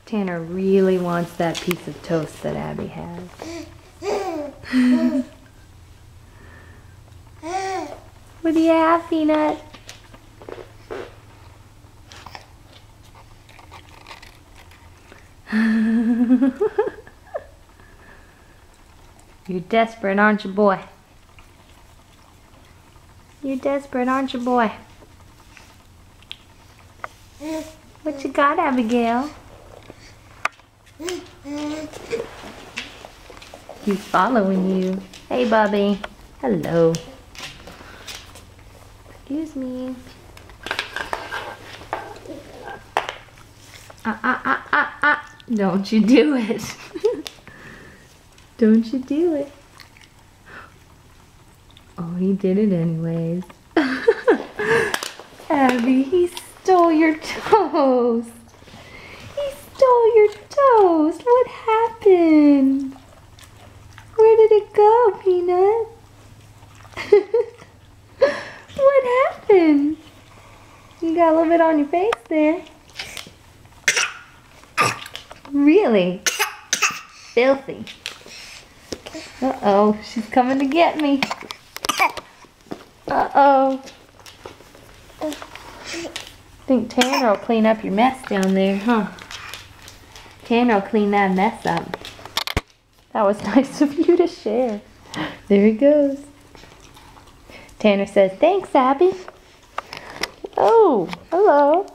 Tanner really wants that piece of toast that Abby has. What do you have, Peanut? You're desperate, aren't you, boy? You're desperate, aren't you, boy? What you got, Abigail? He's following you. Hey, Bubby. Hello. Excuse me. Don't you do it. Don't you do it. Oh, he did it anyways. Abby, he stole your toast. He stole your toast. What happened? Where did it go, Peanut? What happened? You got a little bit on your face there. Really? Filthy. Uh-oh, she's coming to get me. Uh-oh. I think Tanner will clean up your mess down there, huh? Tanner will clean that mess up. That was nice of you to share. There he goes. Tanner says, thanks, Abby. Oh, hello.